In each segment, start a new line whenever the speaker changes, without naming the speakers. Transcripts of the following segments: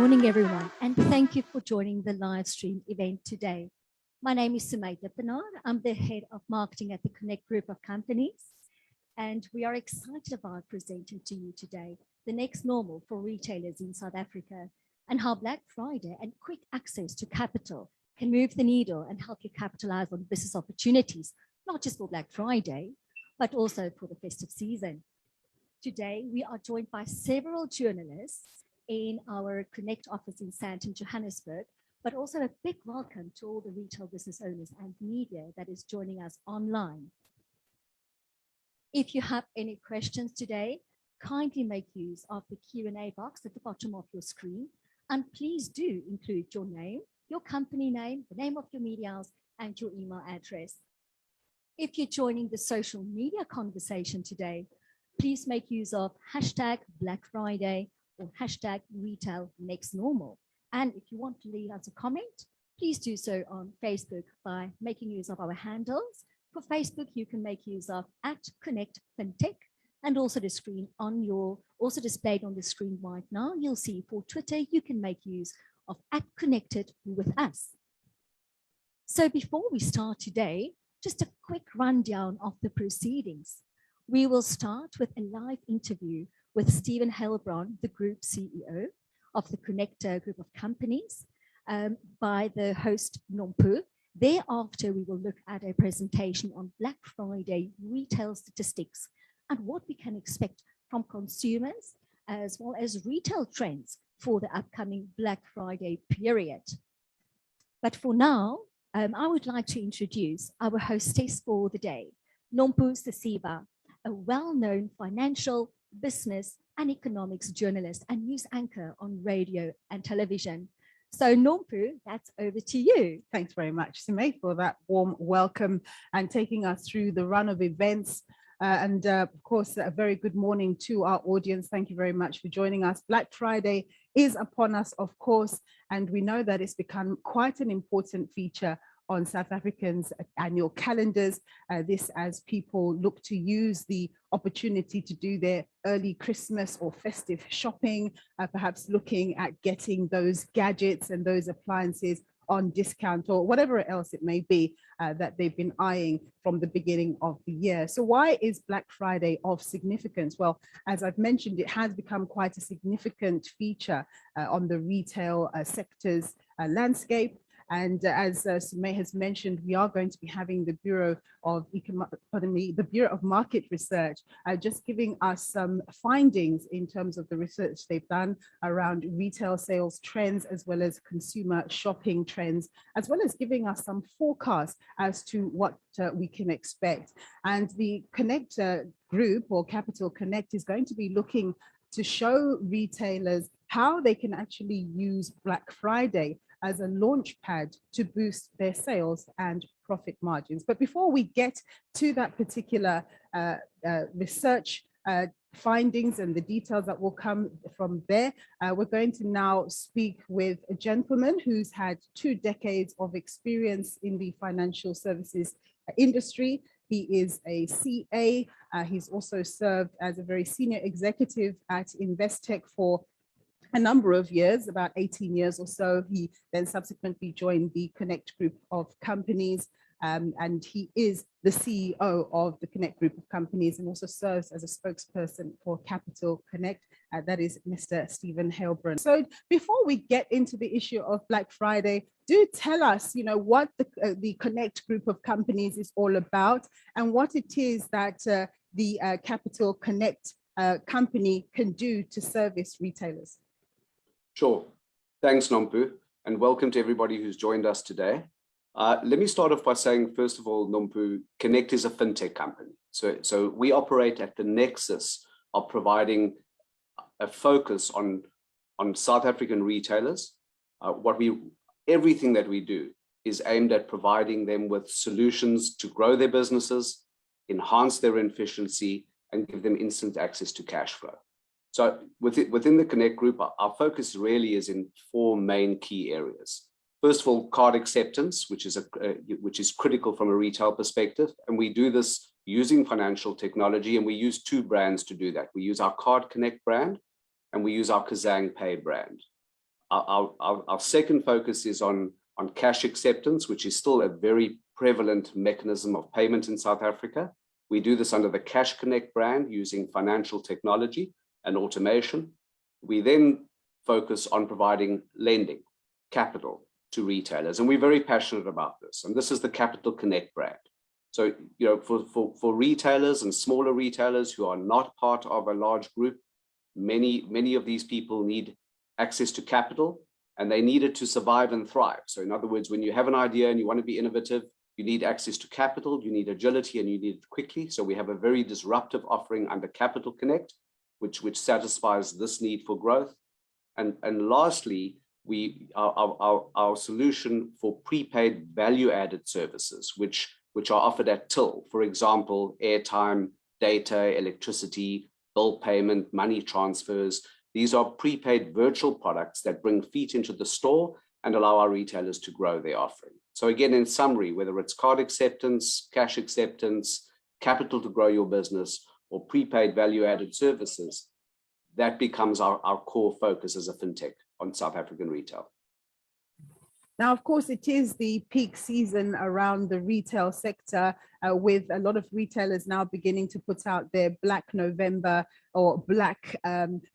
morning, everyone, and thank you for joining the live stream event today. My name is Sumaita Pinar. I'm the head of marketing at the Connect Group of Companies, and we are excited about presenting to you today the next normal for retailers in South Africa and how Black Friday and quick access to capital can move the needle and help you capitalize on business opportunities, not just for Black Friday, but also for the festive season. Today, we are joined by several journalists in our Connect office in Sandton, Johannesburg, but also a big welcome to all the retail business owners and media that is joining us online. If you have any questions today, kindly make use of the Q&A box at the bottom of your screen, and please do include your name, your company name, the name of your media house, and your email address. If you're joining the social media conversation today, please make use of hashtag Black Friday or hashtag Retail Next Normal. And if you want to leave us a comment, please do so on Facebook by making use of our handles. For Facebook, you can make use of @ConnectFintech, and also the screen on also displayed on the screen right now. You'll see for Twitter, you can make use of @ConnectedWithUs. So before we start today, just a quick rundown of the proceedings. We will start with a live interview with Stephen Heilbron, the Group CEO of the Connect Group of Companies, by the host Nompu. Thereafter, we will look at a presentation on Black Friday retail statistics and what we can expect from consumers, as well as retail trends for the upcoming Black Friday period. But for now, I would like to introduce our hostess for the day, Nompu Sisiba, a well-known financial, business and economics journalist and news anchor on radio and television. So Nompu, that's over to you.
Thanks very much, Sime, for that warm welcome and taking us through the run of events. Of course, a very good morning to our audience. Thank you very much for joining us. Black Friday is upon us, of course, and we know that it's become quite an important feature on South Africans' annual calendars. This as people look to use the opportunity to do their early Christmas or festive shopping, perhaps looking at getting those gadgets and those appliances on discount or whatever else it may be that they've been eyeing from the beginning of the year. So why is Black Friday of significance? Well, as I've mentioned, it has become quite a significant feature on the retail sector's landscape. And as Sumay has mentioned, we are going to be having the Bureau of Market Research just giving us some findings in terms of the research they've done around retail sales trends, as well as consumer shopping trends, as well as giving us some forecasts as to what we can expect. And the Connect group, or Capital Connect, is going to be looking to show retailers how they can actually use Black Friday as a launch pad to boost their sales and profit margins. But before we get to that particular research findings and the details that will come from there, we're going to now speak with a gentleman who's had 2 decades of experience in the financial services industry. He is a CA. He's also served as a very senior executive at Investec for a number of years, about 18 years or so. He then subsequently joined the Connect Group of Companies, and he is the CEO of the Connect Group of Companies and also serves as a spokesperson for Capital Connect. That is Mr. Stephen Heilbron. So before we get into the issue of Black Friday, do tell us, what the Connect Group of Companies is all about and what it is that the Capital Connect company can do to service retailers.
Sure. Thanks, Nompu, and welcome to everybody who's joined us today. Let me start off by saying, first of all, Nompu, Connect is a fintech company. So we operate at the nexus of providing a focus on South African retailers. Everything that we do is aimed at providing them with solutions to grow their businesses, enhance their efficiency, and give them instant access to cash flow. So within the Connect Group, our focus really is in 4 main key areas. First of all, card acceptance, which is critical from a retail perspective, and we do this using financial technology, and we use 2 brands to do that. We use our Card Connect brand, and we use our Kazang Pay brand. Our second focus is on cash acceptance, which is still a very prevalent mechanism of payment in South Africa. We do this under the Cash Connect brand using financial technology and automation. We then focus on providing lending, capital to retailers. And we're very passionate about this. And this is the Capital Connect brand. So, for retailers and smaller retailers who are not part of a large group, many of these people need access to capital, and they need it to survive and thrive. So in other words, when you have an idea and you want to be innovative, you need access to capital, you need agility, and you need it quickly. So we have a very disruptive offering under Capital Connect, which satisfies this need for growth. And lastly, our solution for prepaid value-added services, which are offered at till, for example, airtime, data, electricity, bill payment, money transfers. These are prepaid virtual products that bring feet into the store and allow our retailers to grow their offering. So again, in summary, whether it's card acceptance, cash acceptance, capital to grow your business, or prepaid value-added services, that becomes our core focus as a fintech on South African retail.
Now, of course, it is the peak season around the retail sector, with a lot of retailers now beginning to put out their Black November or Black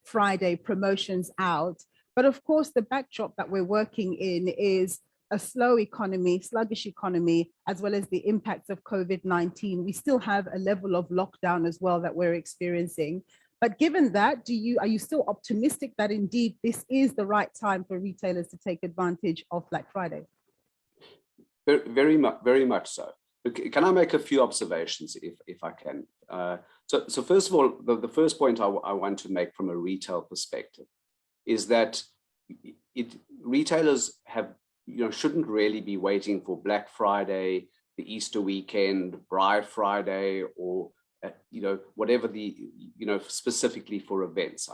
Friday promotions out. But of course, the backdrop that we're working in is a slow economy, sluggish economy, as well as the impacts of COVID-19. We still have a level of lockdown as well that we're experiencing. But given that, are you still optimistic that indeed this is the right time for retailers to take advantage of Black Friday?
Very much so. Can I make a few observations if I can? So first of all, the first point I want to make from a retail perspective is that retailers shouldn't really be waiting for Black Friday, the Easter weekend, Bride Friday, or whatever specifically for events.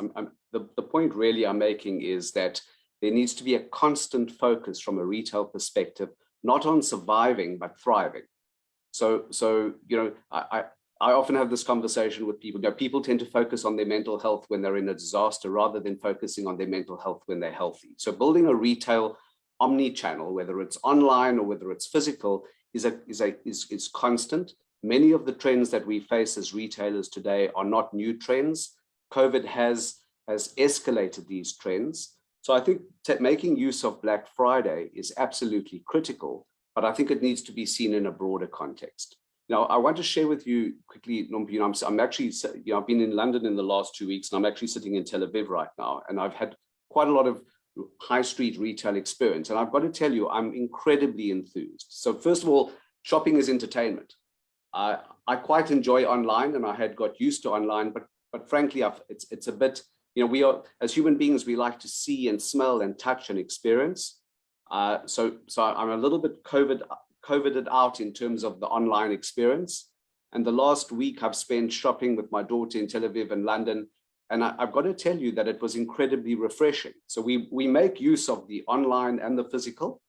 The point really I'm making is that there needs to be a constant focus from a retail perspective, not on surviving, but thriving. So I often have this conversation with people. People tend to focus on their mental health when they're in a disaster rather than focusing on their mental health when they're healthy. So building a retail omni-channel, whether it's online or whether it's physical, is constant. Many of the trends that we face as retailers today are not new trends. COVID has escalated these trends. So I think making use of Black Friday is absolutely critical, but I think it needs to be seen in a broader context. Now, I want to share with you quickly, I'm actually, I've been in London in the last 2 weeks, and I'm actually sitting in Tel Aviv right now, and I've had quite a lot of high street retail experience. And I've got to tell you, I'm incredibly enthused. So first of all, shopping is entertainment. I quite enjoy online, and I had got used to online, but frankly, it's a bit, we are, as human beings, we like to see and smell and touch and experience. So I'm a little bit COVIDed out in terms of the online experience. And the last week I've spent shopping with my daughter in Tel Aviv and London. And I've got to tell you that it was incredibly refreshing. So we make use of the online and the physical,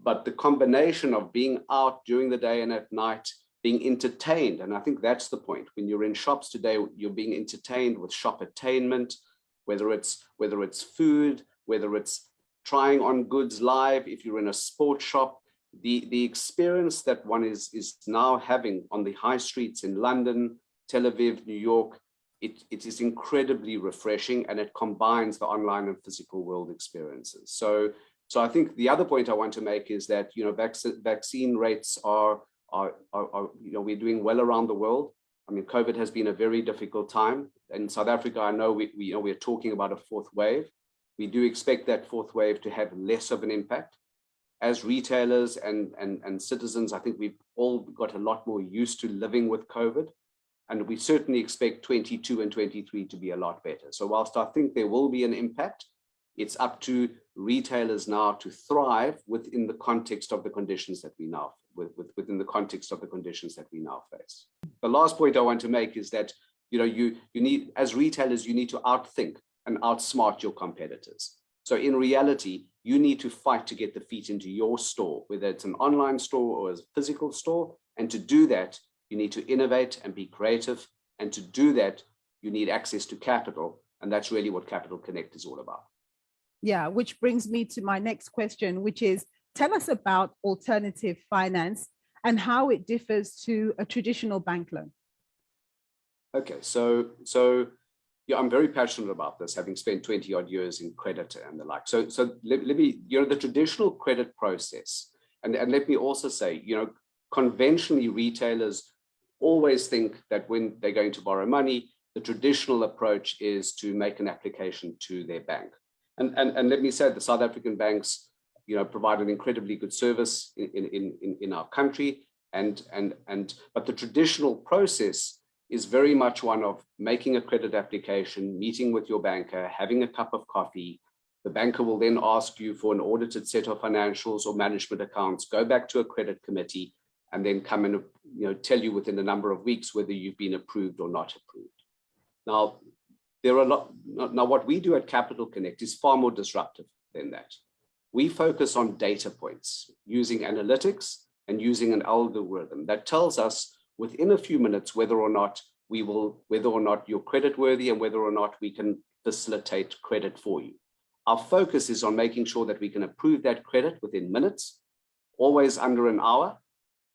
but the combination of being out during the day and at night, being entertained. And I think that's the point. When you're in shops today, you're being entertained with shop-attainment, whether it's food, whether it's trying on goods live, if you're in a sports shop, the experience that one is now having on the high streets in London, Tel Aviv, New York, it is incredibly refreshing, and it combines the online and physical world experiences. So I think the other point I want to make is that vaccine rates are we're doing well around the world. I mean, COVID has been a very difficult time. In South Africa, I know we're talking about a fourth wave. We do expect that fourth wave to have less of an impact. As retailers and citizens, I think we've all got a lot more used to living with COVID. And we certainly expect 22 and 23 to be a lot better. So whilst I think there will be an impact, it's up to retailers now to thrive within the context of the conditions that we now within the context of the conditions that we now face. The last point I want to make is that you need, as retailers, you need to outthink and outsmart your competitors. So in reality, you need to fight to get the feet into your store, whether it's an online store or a physical store. And to do that, you need to innovate and be creative. And to do that, you need access to capital. And that's really what Capital Connect is all about.
Yeah, which brings me to my next question, which is, tell us about alternative finance and how it differs to a traditional bank loan.
Okay, so yeah, I'm very passionate about this, having spent 20 odd years in credit and the like. So let me, the traditional credit process, and let me also say, conventionally retailers always think that when they're going to borrow money, the traditional approach is to make an application to their bank. And let me say, the South African banks, provide an incredibly good service in our country, but the traditional process is very much one of making a credit application, meeting with your banker, having a cup of coffee. The banker will then ask you for an audited set of financials or management accounts, go back to a credit committee, and then come and tell you within a number of weeks whether you've been approved or not approved. Now, what we do at Capital Connect is far more disruptive than that. We focus on data points using analytics and using an algorithm that tells us within a few minutes whether or not you're creditworthy and whether or not we can facilitate credit for you. Our focus is on making sure that we can approve that credit within minutes, always under an hour,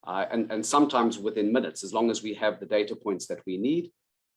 and sometimes within minutes, as long as we have the data points that we need.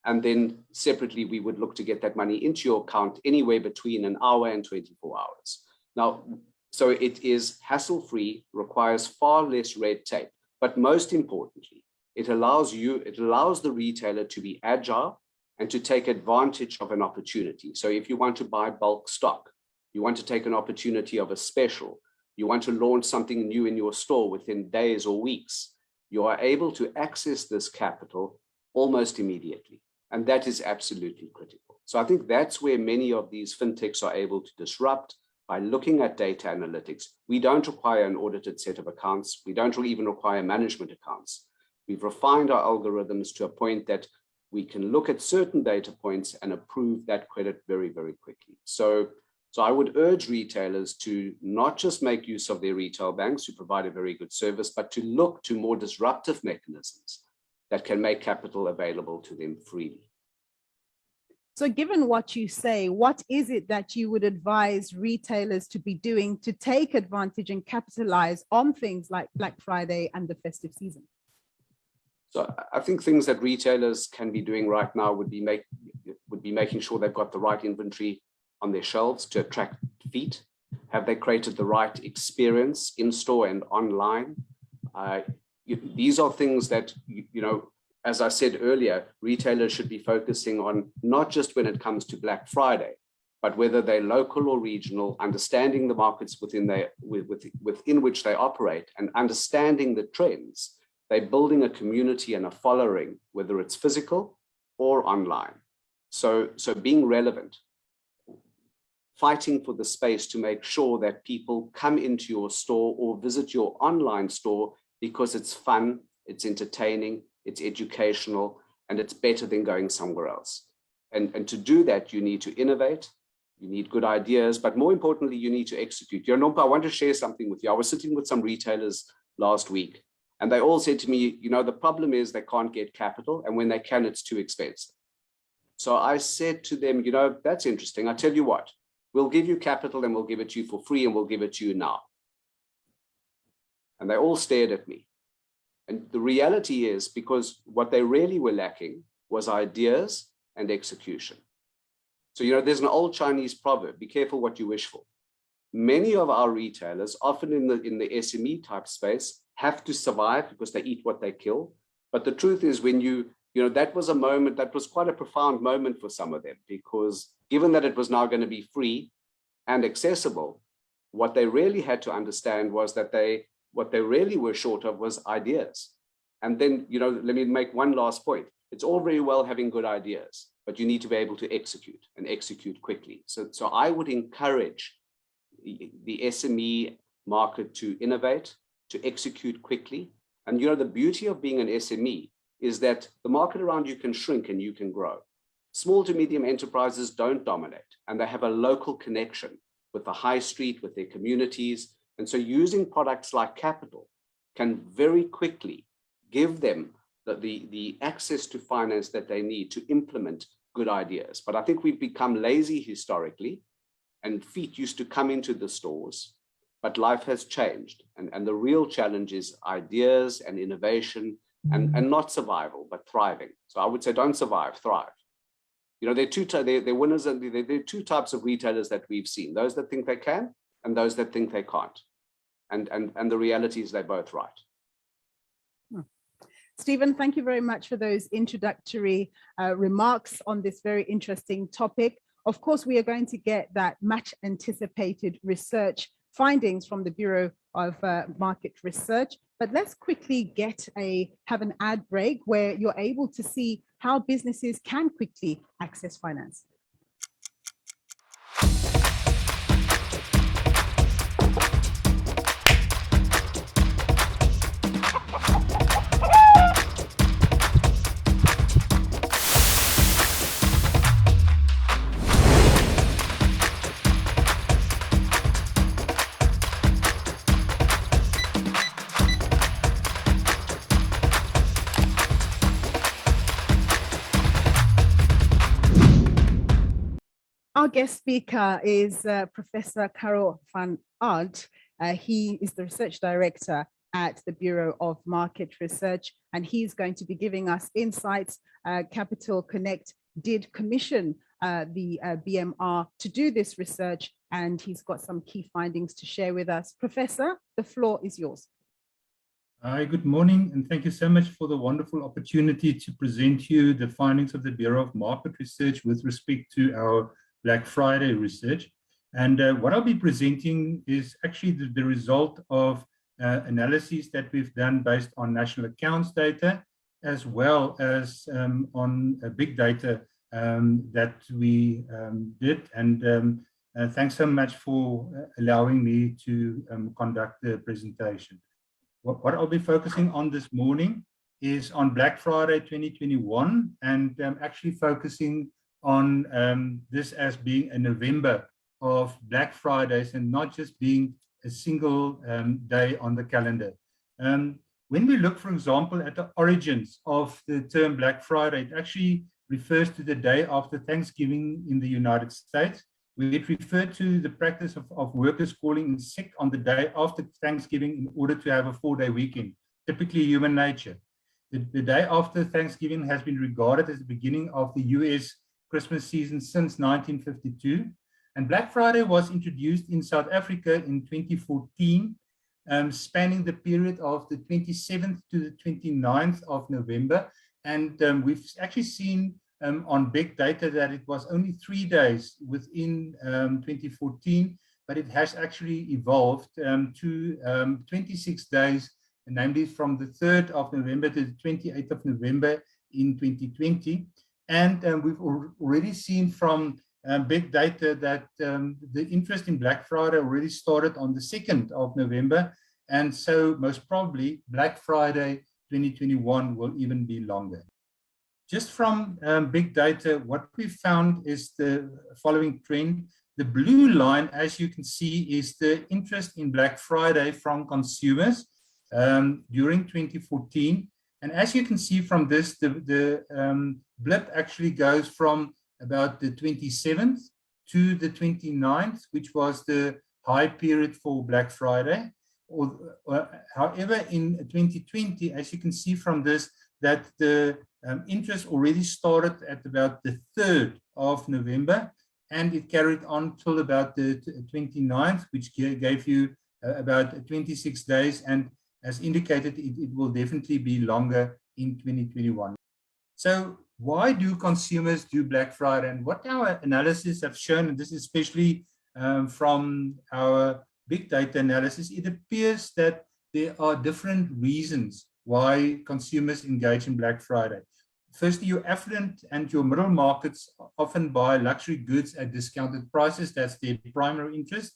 And then separately, we would look to get that money into your account anywhere between an hour and 24 hours. Now, so it is hassle-free, requires far less red tape, but most importantly, it allows the retailer to be agile and to take advantage of an opportunity. So if you want to buy bulk stock, you want to take an opportunity of a special, you want to launch something new in your store within days or weeks, you are able to access this capital almost immediately. And that is absolutely critical. So I think that's where many of these fintechs are able to disrupt by looking at data analytics. We don't require an audited set of accounts. We don't even require management accounts. We've refined our algorithms to a point that we can look at certain data points and approve that credit very, very quickly. So I would urge retailers to not just make use of their retail banks who provide a very good service, but to look to more disruptive mechanisms that can make capital available to them freely.
So given what you say, what is it that you would advise retailers to be doing to take advantage and capitalize on things like Black Friday and the festive season?
So I think things that retailers can be doing right now would be making sure they've got the right inventory on their shelves to attract feet. Have they created the right experience in store and online? These are things that, as I said earlier, retailers should be focusing on, not just when it comes to Black Friday, but whether they're local or regional, understanding the markets within which they operate and understanding the trends. They're building a community and a following, whether it's physical or online. So being relevant, fighting for the space to make sure that people come into your store or visit your online store because it's fun, it's entertaining, it's educational, and it's better than going somewhere else. And to do that, you need to innovate, you need good ideas, but more importantly, you need to execute. Nompa, I want to share something with you. I was sitting with some retailers last week, and they all said to me, the problem is they can't get capital, and when they can, it's too expensive. So I said to them, that's interesting. I tell you what, we'll give you capital and we'll give it to you for free and we'll give it to you now. And they all stared at me. And the reality is, because what they really were lacking was ideas and execution. So, there's an old Chinese proverb, be careful what you wish for. Many of our retailers, often in the SME type space, have to survive because they eat what they kill. But the truth is, when that was a moment, that was quite a profound moment for some of them, because given that it was now going to be free and accessible, what they really had to understand was that what they really were short of was ideas. And then, let me make one last point. It's all very well having good ideas, but you need to be able to execute and execute quickly. So I would encourage the SME market to innovate, to execute quickly. And the beauty of being an SME is that the market around you can shrink and you can grow. Small to medium enterprises don't dominate, and they have a local connection with the high street, with their communities. And so using products like capital can very quickly give them the access to finance that they need to implement good ideas. But I think we've become lazy historically, and feet used to come into the stores, but life has changed. And the real challenge is ideas and innovation and not survival, but thriving. So I would say don't survive, thrive. You know, they're winners, and there are two types of retailers that we've seen: those that think they can and those that think they can't. And the reality is they're both right.
Stephen, thank you very much for those introductory remarks on this very interesting topic. Of course, we are going to get that much anticipated research findings from the Bureau of Market Research, but let's quickly have an ad break where you're able to see how businesses can quickly access finance. Our guest speaker is Professor Karel van Aert. He is the research director at the Bureau of Market Research, and he's going to be giving us insights. Capital Connect did commission the BMR to do this research, and he's got some key findings to share with us. Professor, the floor is yours.
Hi, good morning, and thank you so much for the wonderful opportunity to present you the findings of the Bureau of Market Research with respect to our Black Friday research. And what I'll be presenting is actually the result of analyses that we've done based on national accounts data, as well as on big data that we did. And thanks so much for allowing me to conduct the presentation. What I'll be focusing on this morning is on Black Friday 2021, and actually focusing on this as being a November of Black Fridays and not just being a single day on the calendar. When we look, for example, at the origins of the term Black Friday, it actually refers to the day after Thanksgiving in the United States. It referred to the practice of workers calling in sick on the day after Thanksgiving in order to have a 4-day weekend, typically human nature. The day after Thanksgiving has been regarded as the beginning of the US Christmas season since 1952. And Black Friday was introduced in South Africa in 2014, spanning the period of the 27th to the 29th of November. And we've actually seen on big data that it was only 3 days within 2014, but it has actually evolved to 26 days, namely from the 3rd of November to the 28th of November in 2020. And we've already seen from big data that the interest in Black Friday already started on the 2nd of November. And so most probably Black Friday 2021 will even be longer. Just from big data, what we found is the following trend. The blue line, as you can see, is the interest in Black Friday from consumers during 2014. And as you can see from this, the blip actually goes from about the 27th to the 29th, which was the high period for Black Friday. However, in 2020, as you can see from this, that the interest already started at about the 3rd of November, and it carried on till about the 29th, which gave you about 26 days. And as indicated, it will definitely be longer in 2021. So why do consumers do Black Friday? And what our analysis have shown, and this is especially from our big data analysis, it appears that there are different reasons why consumers engage in Black Friday. Firstly, your affluent and your middle markets often buy luxury goods at discounted prices. That's their primary interest.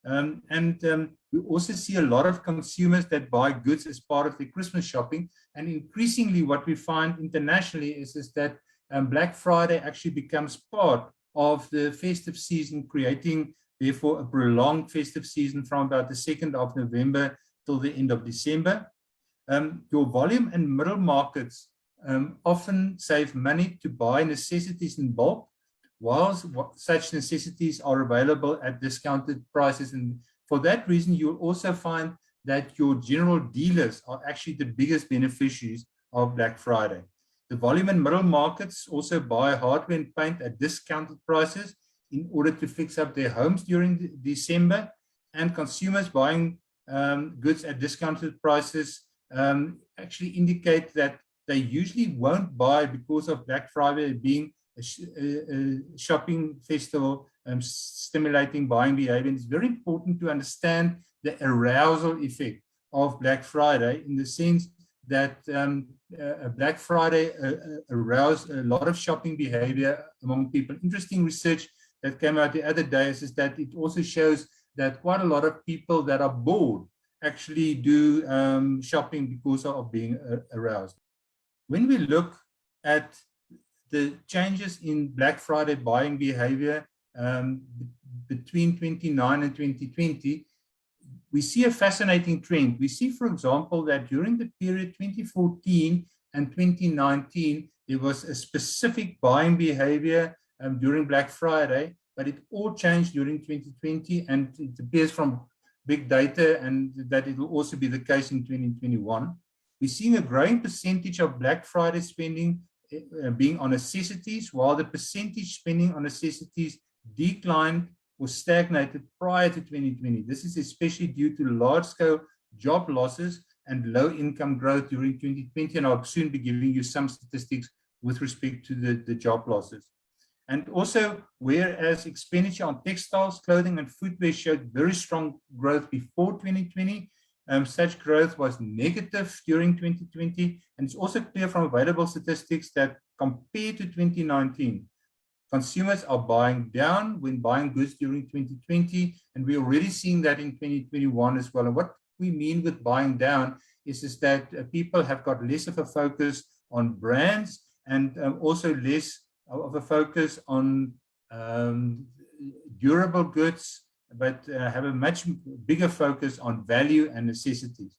We also see a lot of consumers that buy goods as part of their Christmas shopping. And increasingly what we find internationally is that Black Friday actually becomes part of the festive season, creating therefore a prolonged festive season from about the 2nd of November till the end of December. Your volume and middle markets often save money to buy necessities in bulk, whilst such necessities are available at discounted prices. And for that reason, you'll also find that your general dealers are actually the biggest beneficiaries of Black Friday. The volume and middle markets also buy hardware and paint at discounted prices in order to fix up their homes during December, and consumers buying goods at discounted prices actually indicate that they usually won't buy because of Black Friday being a shopping festival, stimulating buying behavior. And it's very important to understand the arousal effect of Black Friday, in the sense that Black Friday aroused a lot of shopping behavior among people. Interesting research that came out the other day is that it also shows that quite a lot of people that are bored actually do shopping because of being aroused. When we look at the changes in Black Friday buying behavior between 2019 and 2020, we see a fascinating trend. We see, for example, that during the period 2014 and 2019, there was a specific buying behavior during Black Friday, but it all changed during 2020, and it appears from big data and that it will also be the case in 2021. We're seeing a growing percentage of Black Friday spending being on necessities, while the percentage spending on necessities declined or stagnated prior to 2020. This is especially due to large-scale job losses and low-income growth during 2020, and I'll soon be giving you some statistics with respect to the job losses. And also, whereas expenditure on textiles, clothing, and footwear showed very strong growth before 2020, such growth was negative during 2020, and it's also clear from available statistics that compared to 2019, consumers are buying down when buying goods during 2020, and we're already seeing that in 2021 as well. And what we mean with buying down is that people have got less of a focus on brands, and also less of a focus on durable goods, but have a much bigger focus on value and necessities.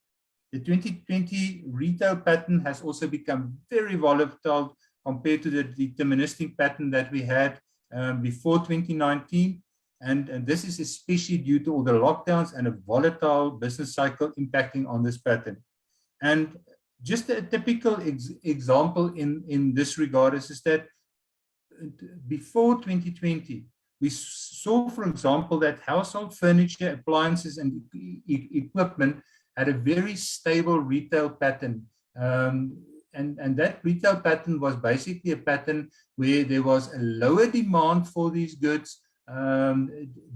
The 2020 retail pattern has also become very volatile compared to the deterministic pattern that we had before 2019. And this is especially due to all the lockdowns and a volatile business cycle impacting on this pattern. And just a typical example in this regard is that before 2020, we saw, for example, that household furniture, appliances, and equipment had a very stable retail pattern. And that retail pattern was basically a pattern where there was a lower demand for these goods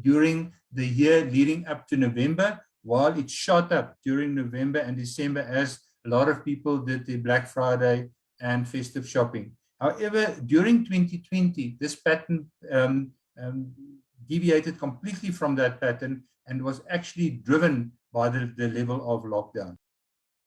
during the year leading up to November, while it shot up during November and December as a lot of people did their Black Friday and festive shopping. However, during 2020, this pattern deviated completely from that pattern and was actually driven by the level of lockdown.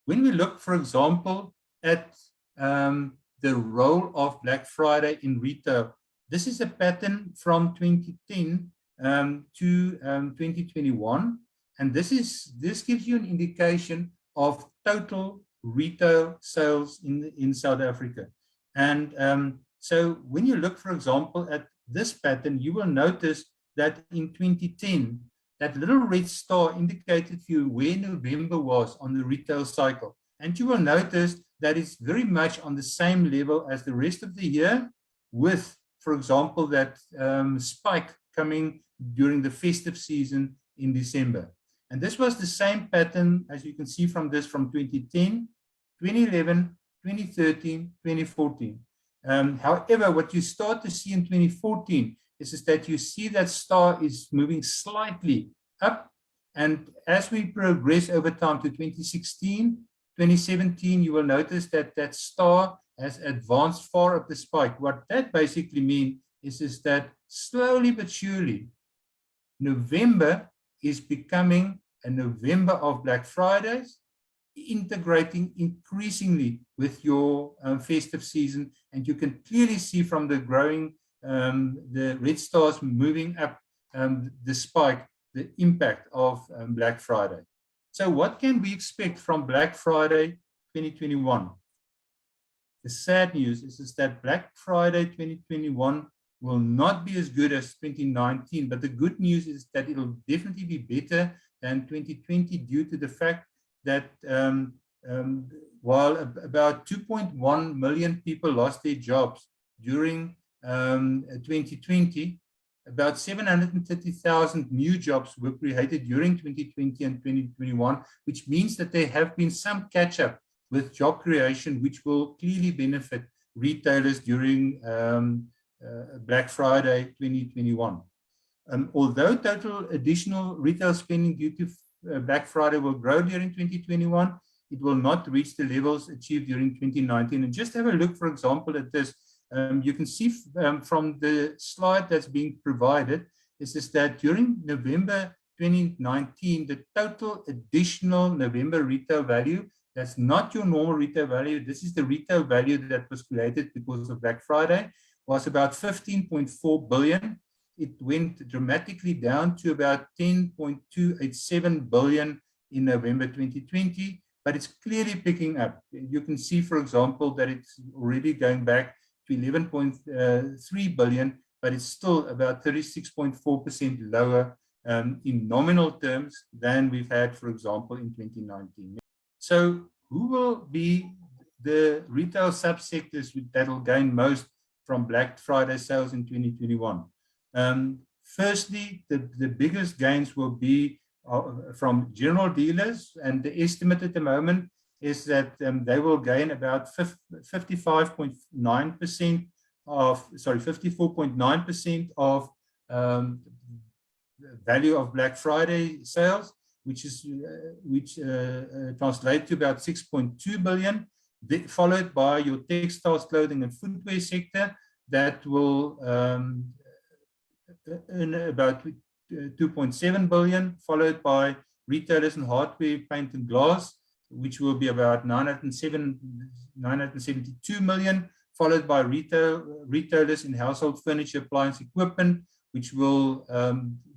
When we look, for example, at the role of Black Friday in retail, this is a pattern from 2010 to 2021, and this gives you an indication of total retail sales in South Africa. And so when you look, for example, at this pattern, you will notice that in 2010, that little red star indicated for you where November was on the retail cycle. And you will notice that it's very much on the same level as the rest of the year, with, for example, that spike coming during the festive season in December. And this was the same pattern, as you can see from this, from 2010, 2011, 2013, 2014. However, what you start to see in 2014 is that you see that star is moving slightly up. And as we progress over time to 2016, 2017, you will notice that that star has advanced far up the spike. What that basically means is that slowly but surely, November is becoming a November of Black Fridays, integrating increasingly with your festive season. And you can clearly see from the growing, the red stars moving up the spike, the impact of Black Friday. So what can we expect from Black Friday 2021? The sad news is that Black Friday 2021 will not be as good as 2019, but the good news is that it'll definitely be better than 2020 due to the fact that while about 2.1 million people lost their jobs during 2020, about 730,000 new jobs were created during 2020 and 2021, which means that there have been some catch-up with job creation, which will clearly benefit retailers during Black Friday 2021. Although total additional retail spending due to Black Friday will grow during 2021, it will not reach the levels achieved during 2019. And just have a look, for example, at this. You can see from the slide that's being provided is that during November 2019, the total additional November retail value, that's not your normal retail value, this is the retail value that was created because of Black Friday, was about 15.4 billion. It went dramatically down to about 10.287 billion in November 2020, but it's clearly picking up. You can see, for example, that it's already going back to 11.3 billion, but it's still about 36.4% lower in nominal terms than we've had, for example, in 2019. So who will be the retail subsectors that will gain most from Black Friday sales in 2021? Firstly, the biggest gains will be from general dealers, and the estimate at the moment is that they will gain about 54.9% of value of Black Friday sales, which translates to about 6.2 billion, followed by your textiles, clothing, and footwear sector that will earn about 2.7 billion, followed by retailers in hardware, paint, and glass, which will be about 972 million, followed by retailers in household furniture, appliance, equipment, which will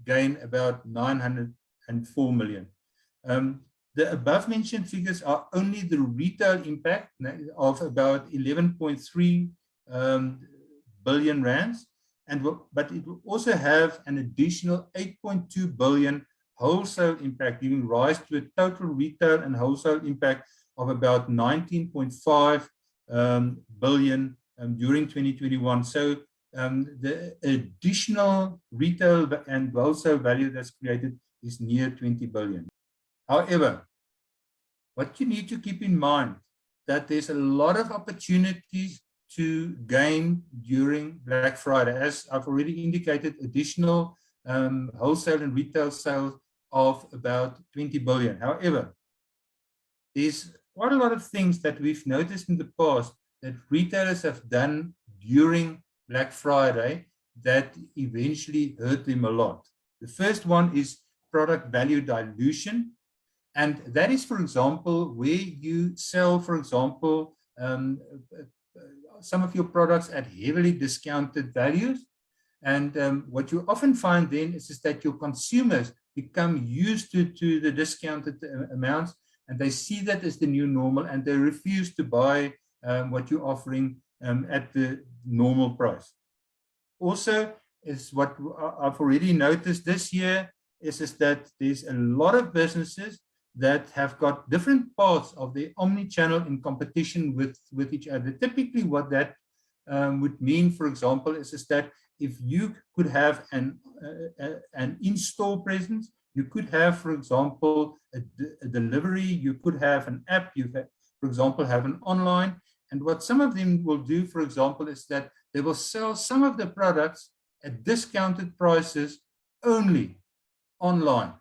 gain about 904 million. The above mentioned figures are only the retail impact of about 11.3 billion rands, but it will also have an additional 8.2 billion wholesale impact, giving rise to a total retail and wholesale impact of about 19.5 billion during 2021. So the additional retail and wholesale value that's created is near 20 billion. However, what you need to keep in mind that there's a lot of opportunities to gain during Black Friday. As I've already indicated, additional wholesale and retail sales of about 20 billion. However, there's quite a lot of things that we've noticed in the past that retailers have done during Black Friday that eventually hurt them a lot. The first one is product value dilution. And that is, for example, where you sell, for example, some of your products at heavily discounted values. And what you often find then is that your consumers become used to the discounted amounts, and they see that as the new normal, and they refuse to buy what you're offering at the normal price. Also, is what I've already noticed this year is that there's a lot of businesses that have got different parts of their omni-channel in competition with each other. Typically what that would mean, for example, is that if you could have an in-store presence, you could have, for example, a delivery, you could have an app, you could, for example, have an online. And what some of them will do, for example, is that they will sell some of the products at discounted prices only online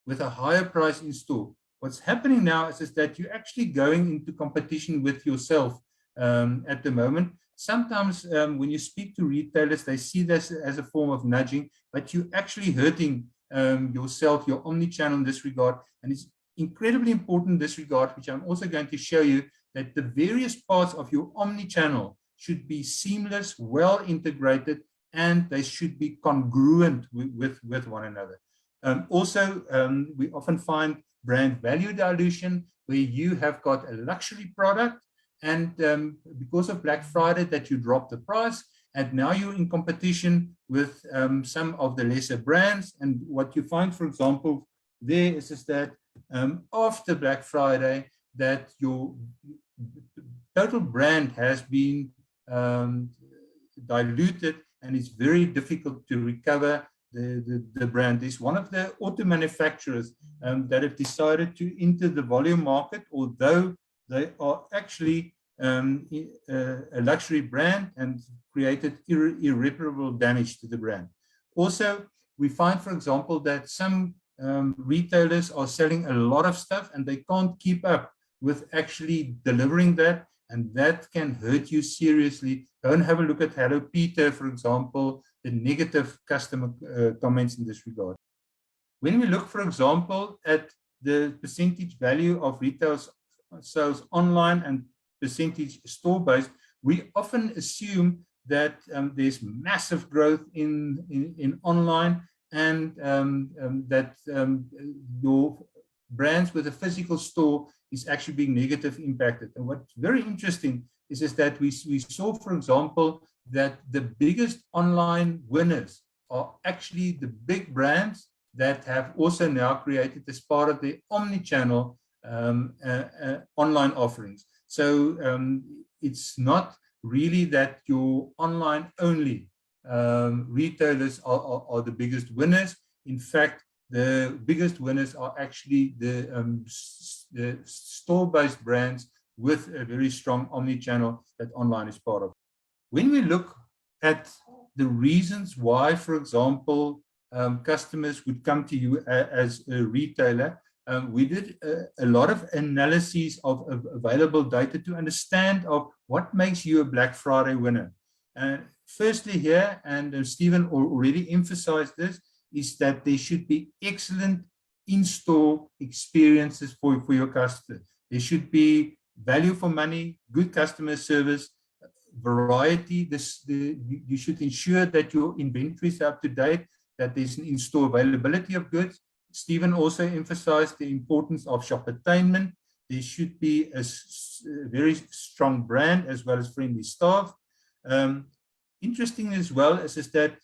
with a higher price in store. What's happening now is that you're actually going into competition with yourself at the moment. Sometimes when you speak to retailers, they see this as a form of nudging, but you're actually hurting yourself, your omni-channel in this regard. And it's incredibly important in this regard, which I'm also going to show you, that the various parts of your omni-channel should be seamless, well integrated, and they should be congruent with one another. Also, we often find brand value dilution, where you have got a luxury product, and because of Black Friday that you drop the price, and now you're in competition with some of the lesser brands. And what you find, for example, there is that after Black Friday, that your total brand has been diluted, and it's very difficult to recover the brand. Is one of the auto manufacturers that have decided to enter the volume market, although they are actually a luxury brand, and created irreparable damage to the brand. Also, we find, for example, that some retailers are selling a lot of stuff and they can't keep up with actually delivering that, and that can hurt you seriously. Go and have a look at Hello Peter, for example, the negative customer comments in this regard. When we look, for example, at the percentage value of retail sales online and percentage store-based, we often assume that there's massive growth in online, and that your brands with a physical store is actually being negatively impacted. And what's very interesting is that we saw, for example, that the biggest online winners are actually the big brands that have also now created, as part of the omni-channel online offerings. So it's not really that your online only retailers are the biggest winners. In fact, the biggest winners are actually the store-based brands with a very strong omni-channel that online is part of. When we look at the reasons why, for example, customers would come to you as a retailer, we did a lot of analyses of available data to understand of what makes you a Black Friday winner. Firstly here, and Stephen already emphasized this, is that there should be excellent in-store experiences for your customers. There should be value for money, good customer service, variety. You should ensure that your inventory is up to date, that there's an in-store availability of goods. Stephen also emphasized the importance of shoppertainment. There should be a very strong brand as well as friendly staff. Interesting as well is that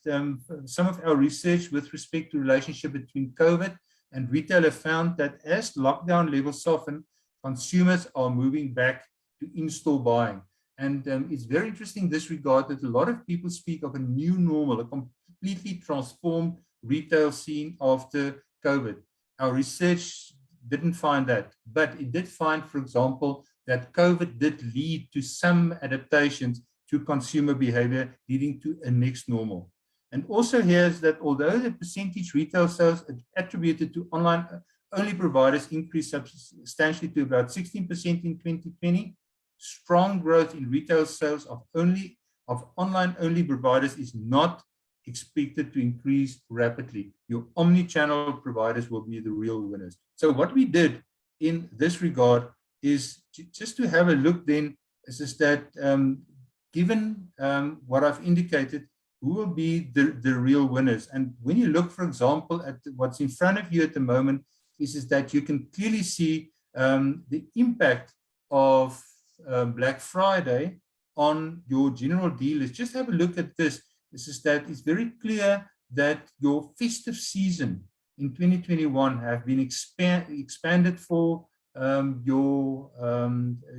some of our research with respect to relationship between COVID and retailer found that as lockdown levels soften, consumers are moving back to in-store buying. And it's very interesting in this regard that a lot of people speak of a new normal, a completely transformed retail scene after COVID. Our research didn't find that, but it did find, for example, that COVID did lead to some adaptations to consumer behavior, leading to a next normal. And also here is that although the percentage retail sales attributed to online only providers increased substantially to about 16% in 2020, strong growth in retail sales of online only providers is not expected to increase rapidly. Your omni-channel providers will be the real winners. So what we did in this regard is just to have a look then, is that given what I've indicated, who will be the real winners? And when you look, for example, at what's in front of you at the moment, is that you can clearly see the impact of Black Friday on your general dealers. Just have a look at this. This is that it's very clear that your festive season in 2021 have been expanded for your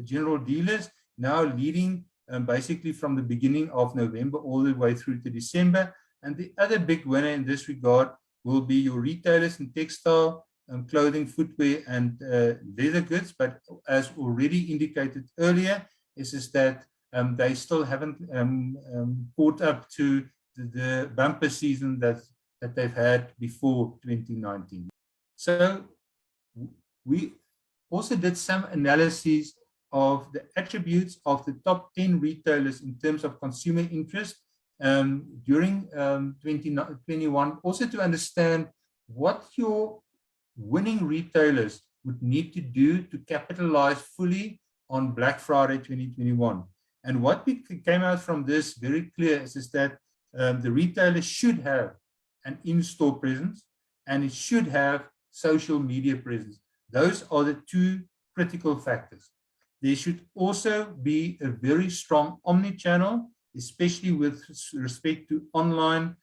general dealers, now leading basically from the beginning of November all the way through to December. And the other big winner in this regard will be your retailers in textile, clothing, footwear, and leather goods. But as already indicated earlier, is that they still haven't caught up to the bumper season that they've had before 2019. So we also did some analyses of the attributes of the top 10 retailers in terms of consumer interest during 2021, also to understand what your winning retailers would need to do to capitalize fully on Black Friday 2021. And what came out from this very clear is that the retailer should have an in-store presence, and it should have social media presence. Those are the two critical factors. There should also be a very strong omni-channel especially with respect to online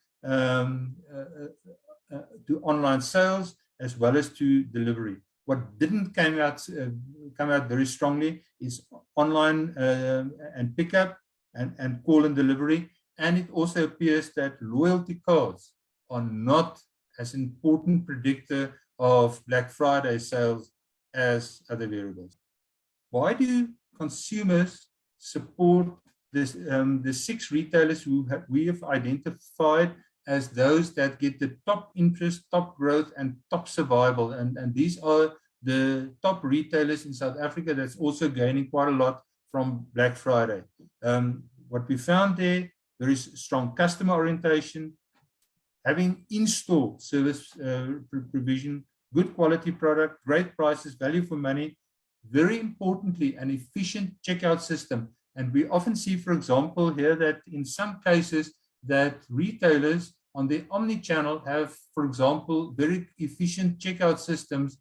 sales as well as to delivery. What didn't come out very strongly is online and pickup and call and delivery. And it also appears that loyalty cards are not as an important predictor of Black Friday sales as other variables. Why do consumers support this, the 6 retailers we have identified as those that get the top interest, top growth, and top survival? And these are the top retailers in South Africa that's also gaining quite a lot from Black Friday. What we found there is strong customer orientation, having in-store service provision, good quality product, great prices, value for money, very importantly, an efficient checkout system. And we often see, for example, here that in some cases that retailers on their omni-channel have, for example, very efficient checkout systems,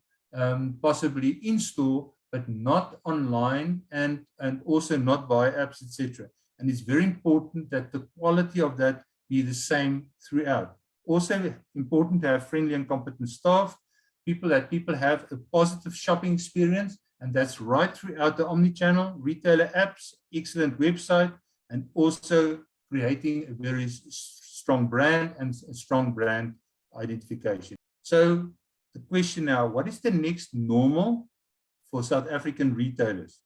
possibly in-store, but not online and also not via apps, etc. And it's very important that the quality of that be the same throughout. Also important to have friendly and competent staff, people have a positive shopping experience, and that's right throughout the omni-channel, retailer apps, excellent website, and also creating a very strong brand and a strong brand identification. So the question now, what is the next normal for South African retailers?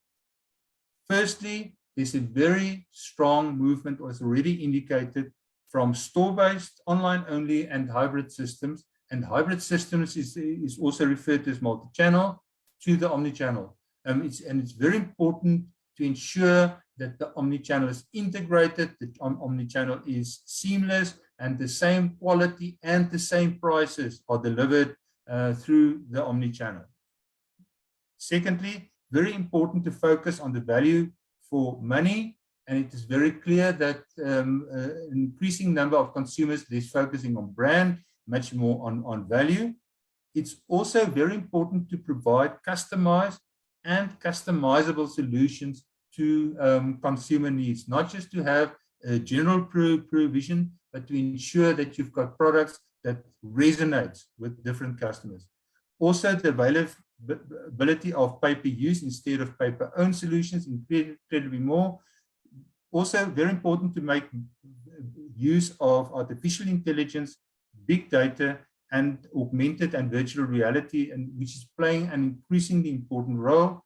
Firstly, there's a very strong movement, as already indicated, from store-based, online-only, and hybrid systems. And hybrid systems is also referred to as multi-channel to the omni-channel. It's very important to ensure that the omni-channel is integrated, the omni-channel is seamless, and the same quality and the same prices are delivered through the omni-channel. Secondly, very important to focus on the value for money, and it is very clear that an increasing number of consumers is focusing on brand, much more on value. It's also very important to provide customized and customizable solutions to consumer needs, not just to have a general provision, but to ensure that you've got products that resonate with different customers. Also, the availability of pay-per-use instead of pay-per-own solutions incredibly more. Also, very important to make use of artificial intelligence, big data, and augmented and virtual reality, and which is playing an increasingly important role.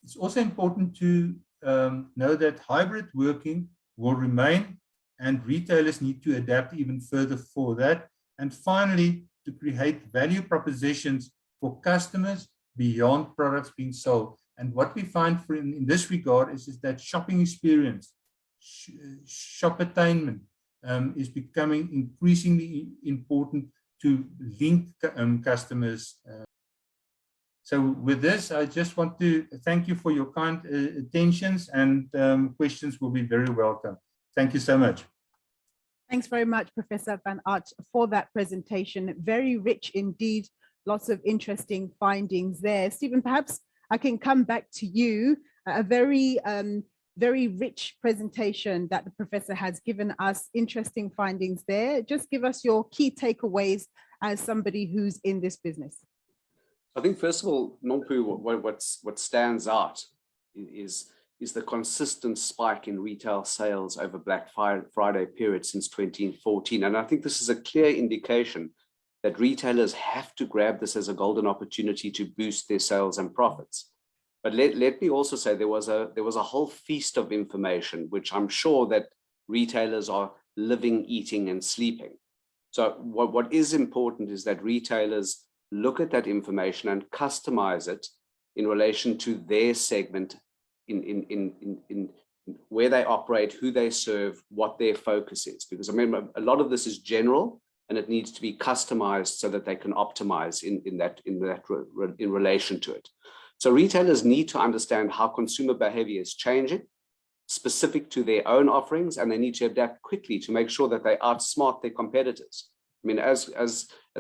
It's also important to know that hybrid working will remain, and retailers need to adapt even further for that. And finally, to create value propositions for customers beyond products being sold. And what we find in this regard is that shopping experience, shop attainment, is becoming increasingly important to link customers. So with this, I just want to thank you for your kind attentions, and questions will be very welcome. Thank you so much.
Thanks very much, Professor Van Aert, for that presentation. Very rich indeed, lots of interesting findings there. Stephen, perhaps I can come back to you. A very rich presentation that the professor has given us, interesting findings there. Just give us your key takeaways as somebody who's in this business.
I think, first of all, Nompu, what stands out is the consistent spike in retail sales over Black Friday period since 2014. And I think this is a clear indication that retailers have to grab this as a golden opportunity to boost their sales and profits. But let me also say there was a whole feast of information, which I'm sure that retailers are living, eating, and sleeping. So what is important is that retailers look at that information and customize it in relation to their segment, in where they operate, who they serve, what their focus is. Because I mean, a lot of this is general, and it needs to be customized so that they can optimize in relation to it. So retailers need to understand how consumer behavior is changing, specific to their own offerings, and they need to adapt quickly to make sure that they outsmart their competitors. I mean, as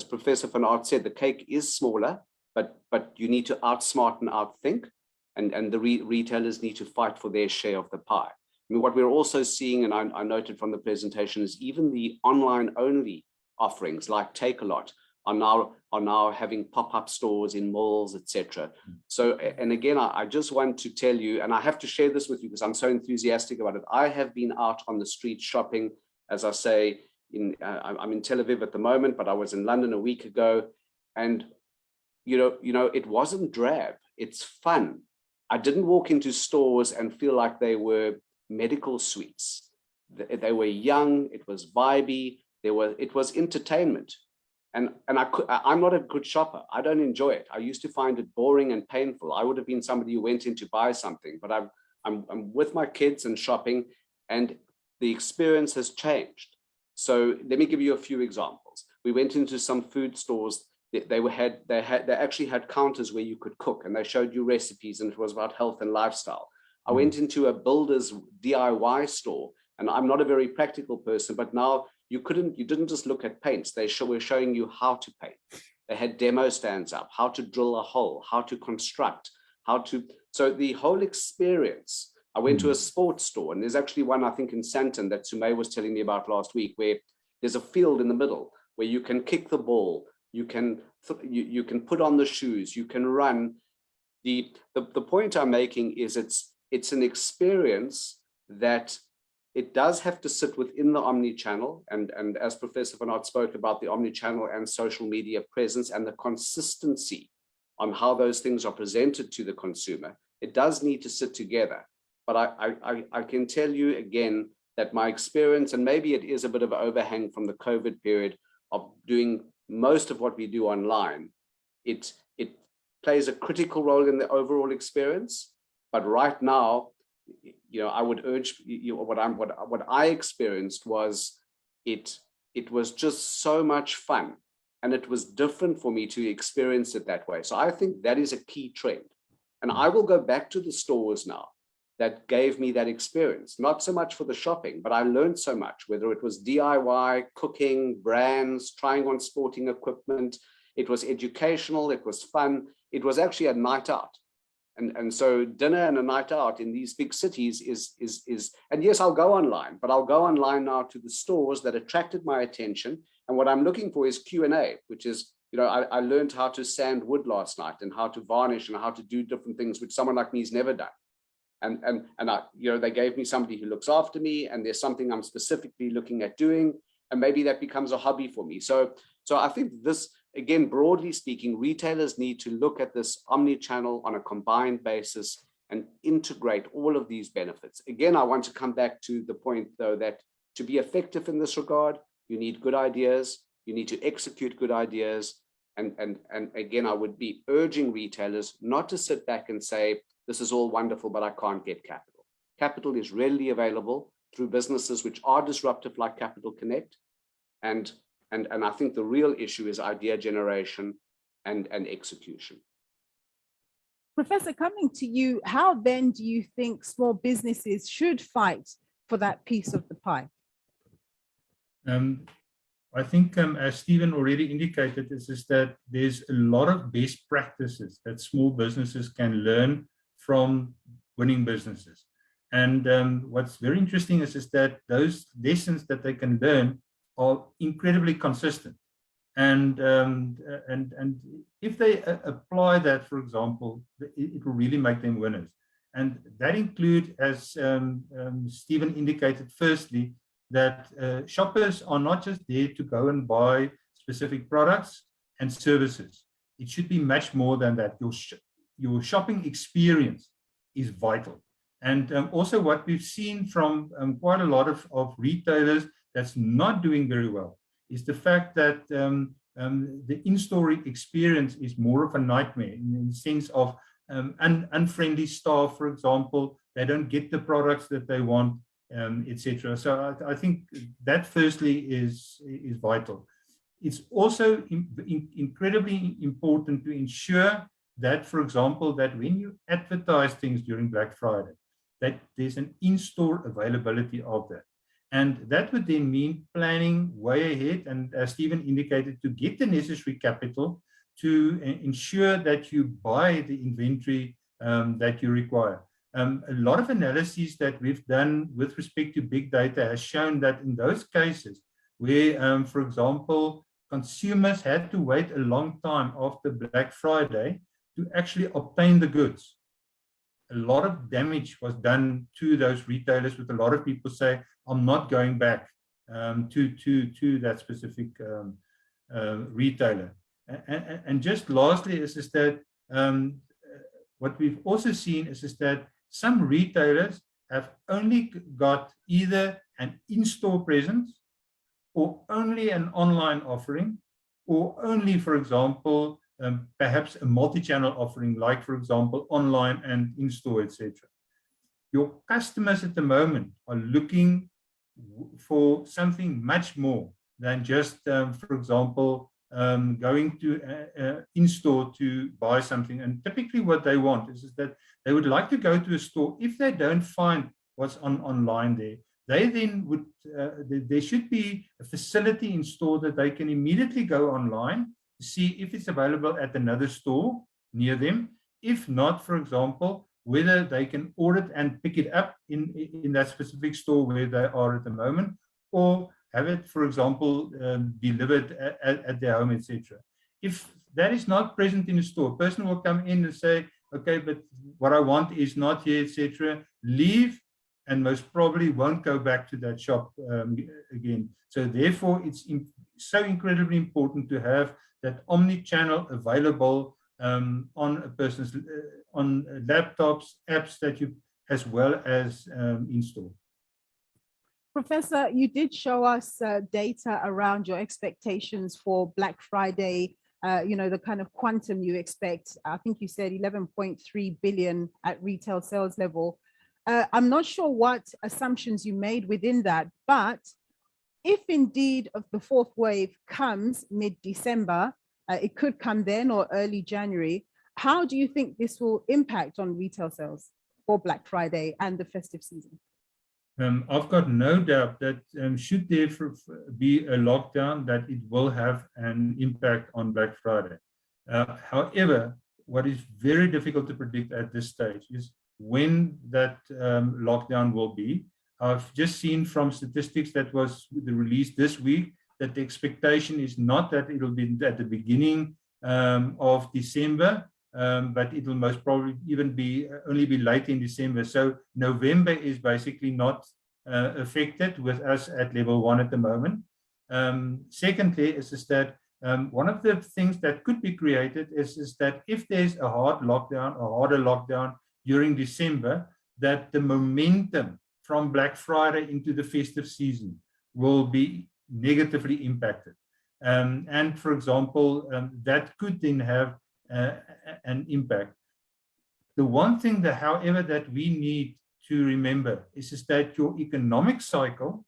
Professor Van Aert said, the cake is smaller, but you need to outsmart and outthink, and the retailers need to fight for their share of the pie. I mean, what we're also seeing, and I noted from the presentation, is even the online only offerings like Take a Lot are now having pop-up stores in malls, etc. So, and again, I just want to tell you, and I have to share this with you because I'm so enthusiastic about it. I have been out on the street shopping, as I say, I'm in Tel Aviv at the moment, but I was in London a week ago, and you know, it wasn't drab. It's fun. I didn't walk into stores and feel like they were medical suites. They were young. It was vibey. It was entertainment. And I'm not a good shopper. I don't enjoy it. I used to find it boring and painful. I would have been somebody who went in to buy something, but I'm with my kids and shopping, and the experience has changed. So let me give you a few examples. We went into some food stores. They actually had counters where you could cook, and they showed you recipes, and it was about health and lifestyle. I went into a builder's DIY store, and I'm not a very practical person, but now you didn't just look at paints. They were showing you how to paint. They had demo stands up, how to drill a hole, how to construct, so the whole experience. I went to a sports store, and there's actually one, I think, in Santon that Sumay was telling me about last week, where there's a field in the middle where you can kick the ball, you can put on the shoes, you can run. The point I'm making is it's an experience that it does have to sit within the omni-channel, and as Professor Van Aert spoke about, the omni-channel and social media presence and the consistency on how those things are presented to the consumer. It does need to sit together. But I can tell you again that my experience, and maybe it is a bit of an overhang from the COVID period of doing most of what we do online, it plays a critical role in the overall experience. But right now, you know, I would urge you, what I experienced was it was just so much fun, and it was different for me to experience it that way. So I think that is a key trend, and I will go back to the stores now that gave me that experience, not so much for the shopping, but I learned so much, whether it was DIY, cooking, brands, trying on sporting equipment. It was educational, it was fun. It was actually a night out. And so dinner and a night out in these big cities is, and yes, I'll go online, but I'll go online now to the stores that attracted my attention. And what I'm looking for is Q&A, which is, you know, I learned how to sand wood last night and how to varnish and how to do different things, which someone like me has never done. And I, you know, they gave me somebody who looks after me, and there's something I'm specifically looking at doing, and maybe that becomes a hobby for me. So I think this, again, broadly speaking, retailers need to look at this omni-channel on a combined basis and integrate all of these benefits. Again, I want to come back to the point, though, that to be effective in this regard, you need good ideas, you need to execute good ideas, and again, I would be urging retailers not to sit back and say, this is all wonderful, but I can't get capital. Capital is readily available through businesses which are disruptive, like Capital Connect. And I think the real issue is idea generation and execution.
Professor, coming to you, how then do you think small businesses should fight for that piece of the pie?
I think, as Stephen already indicated, is that there's a lot of best practices that small businesses can learn from winning businesses. And what's very interesting is that those lessons that they can learn are incredibly consistent. And if they apply that, for example, it will really make them winners. And that includes, as Stephen indicated, firstly, that shoppers are not just there to go and buy specific products and services. It should be much more than that. Your shopping experience is vital. And also what we've seen from quite a lot of retailers that's not doing very well is the fact that the in-store experience is more of a nightmare in the sense of unfriendly staff, for example. They don't get the products that they want, etc. So I think that firstly is vital. It's also incredibly important to ensure that, for example, that when you advertise things during Black Friday, that there's an in-store availability of that. And that would then mean planning way ahead, and as Stephen indicated, to get the necessary capital to ensure that you buy the inventory that you require. a lot of analyses that we've done with respect to big data has shown that in those cases where, for example, consumers had to wait a long time after Black Friday to actually obtain the goods, a lot of damage was done to those retailers, with a lot of people say, I'm not going back to that specific retailer. And just lastly is that what we've also seen is that some retailers have only got either an in-store presence or only an online offering, or only, for example, perhaps a multi-channel offering, like, for example, online and in-store, etc. Your customers at the moment are looking for something much more than just, for example, going to in-store to buy something. And typically what they want is that they would like to go to a store. If they don't find what's online there, they then would, there should be a facility in store that they can immediately go online to see if it's available at another store near them. If not, for example, whether they can order it and pick it up in that specific store where they are at the moment, or have it, for example, delivered at their home, etc. If that is not present in the store, a person will come in and say, okay, but what I want is not here, etc. Leave, and most probably won't go back to that shop again. So therefore, it's so incredibly important to have that omni-channel available on a person's on laptops, apps that you, as well as in-store.
Professor, you did show us data around your expectations for Black Friday, you know, the kind of quantum you expect. I think you said 11.3 billion at retail sales level. I'm not sure what assumptions you made within that, but if indeed of the fourth wave comes mid-December, it could come then or early January, how do you think this will impact on retail sales for Black Friday and the festive season?
I've got no doubt that should there be a lockdown, that it will have an impact on Black Friday. However, what is very difficult to predict at this stage is when that lockdown will be. I've just seen from statistics that was released this week that the expectation is not that it will be at the beginning of December, but it will most probably even be only be late in December. So November is basically not affected with us at level 1 at the moment. Secondly, is that one of the things that could be created is that if there's a hard lockdown, a harder lockdown during December, that the momentum from Black Friday into the festive season will be negatively impacted. And for example, that could then have an impact. The one thing that, however, that we need to remember is that your economic cycle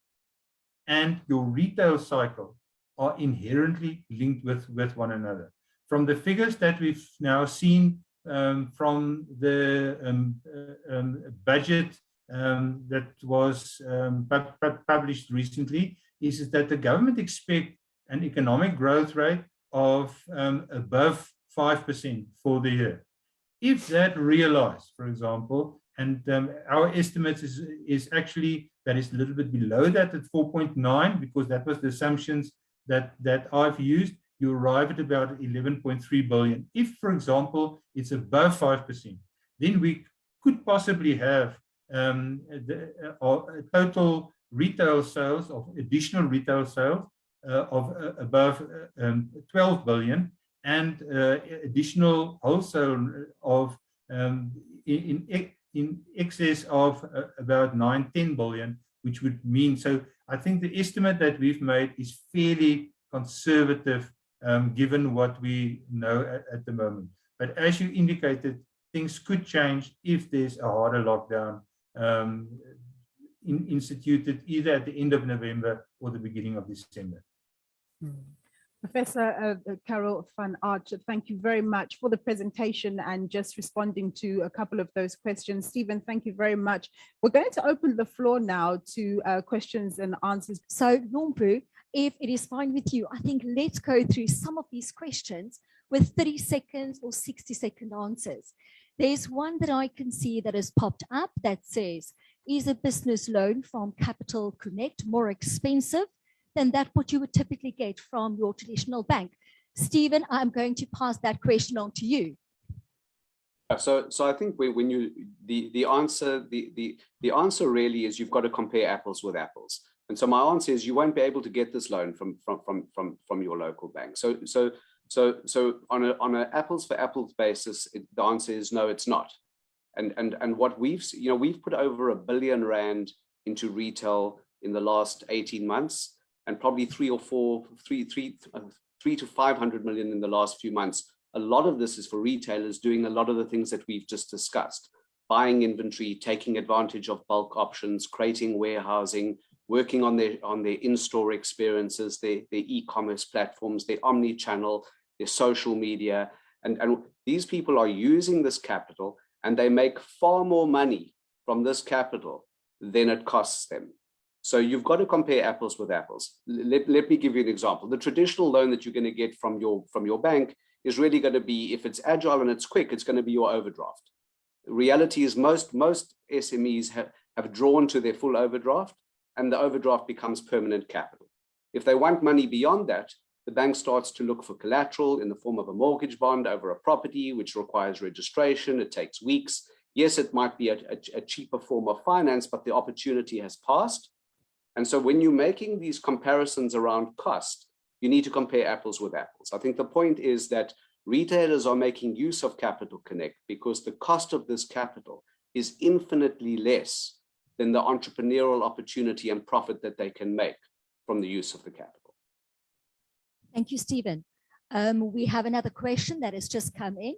and your retail cycle are inherently linked with one another. From the figures that we've now seen from the budget that was published recently, is that the government expects an economic growth rate of above 5% for the year. If that realized, for example, and our estimates is actually that is a little bit below that at 4.9, because that was the assumptions that I've used, you arrive at about 11.3 billion. If, for example, it's above 5%, then we could possibly have total retail sales of additional retail sales of above 12 billion, and additional wholesale of in excess of about 9-10 billion, which would mean, so I think the estimate that we've made is fairly conservative given what we know at the moment. But as you indicated, things could change if there's a harder lockdown instituted either at the end of November or the beginning of December.
Professor Carol van Aert, thank you very much for the presentation and just responding to a couple of those questions. Stephen, thank you very much. We're going to open the floor now to questions and answers.
So Nompu, if it is fine with you, I think let's go through some of these questions with 30 seconds or 60-second answers. There's one that I can see that has popped up that says, is a business loan from Capital Connect more expensive than that what you would typically get from your traditional bank? Stephen, I'm going to pass that question on to you.
So I think when you the answer really is you've got to compare apples with apples. And so my answer is you won't be able to get this loan from your local bank. So on an apples for apples basis, the answer is no, it's not. And what we've put over R1 billion into retail in the last 18 months, and probably 3 to 500 million in the last few months. A lot of this is for retailers doing a lot of the things that we've just discussed: buying inventory, taking advantage of bulk options, creating warehousing, working on their in-store experiences, their e-commerce platforms, their omni-channel, their social media. And these people are using this capital, and they make far more money from this capital than it costs them. So you've got to compare apples with apples. Let me give you an example. The traditional loan that you're going to get from your bank is really going to be, if it's agile and it's quick, it's going to be your overdraft. The reality is most SMEs have drawn to their full overdraft, and the overdraft becomes permanent capital. If they want money beyond that, the bank starts to look for collateral in the form of a mortgage bond over a property, which requires registration. It takes weeks. Yes, it might be a cheaper form of finance, but the opportunity has passed. And so when you're making these comparisons around cost, you need to compare apples with apples. I think the point is that retailers are making use of Capital Connect because the cost of this capital is infinitely less than the entrepreneurial opportunity and profit that they can make from the use of the capital.
Thank you, Stephen. We have another question that has just come in.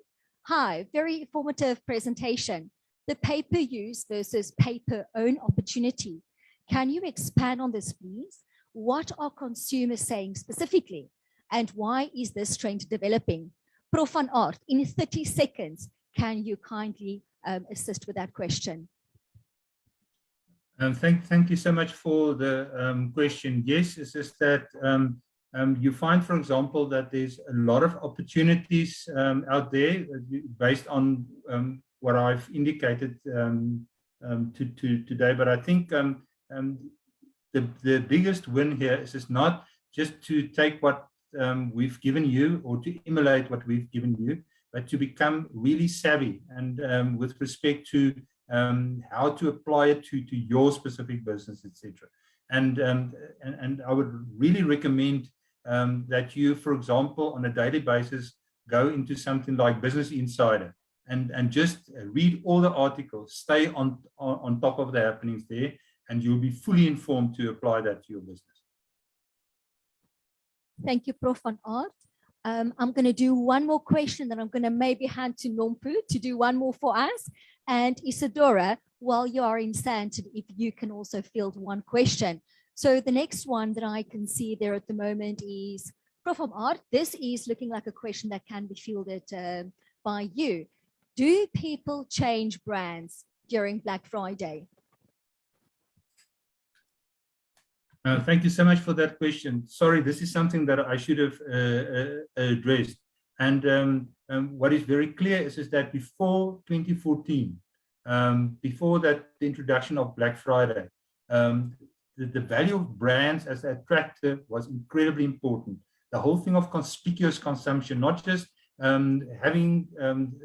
Hi, very informative presentation. The pay-per-use versus pay-per-own opportunity. Can you expand on this, please? What are consumers saying specifically? And why is this trend developing? Prof van Aert, in 30 seconds, can you kindly assist with that question?
Thank you so much for the question. Yes, it's just that you find, for example, that there's a lot of opportunities out there based on what I've indicated today. But I think the biggest win here is not just to take what we've given you or to emulate what we've given you, but to become really savvy and with respect to how to apply it to your specific business, etc. And I would really recommend that you, for example, on a daily basis, go into something like Business Insider and just read all the articles, stay on top of the happenings there, and you'll be fully informed to apply that to your business.
Thank you, Prof van Aert. I'm going to do one more question, then I'm going to maybe hand to Nompu to do one more for us. And Isadora, while you are in Sandton, if you can also field one question. So the next one that I can see there at the moment is, Prof van Aert, this is looking like a question that can be fielded by you. Do people change brands during Black Friday?
Thank you so much for that question. Sorry, this is something that I should have addressed. And what is very clear is that before 2014, before the introduction of Black Friday, the value of brands as an attractor was incredibly important. The whole thing of conspicuous consumption, not just having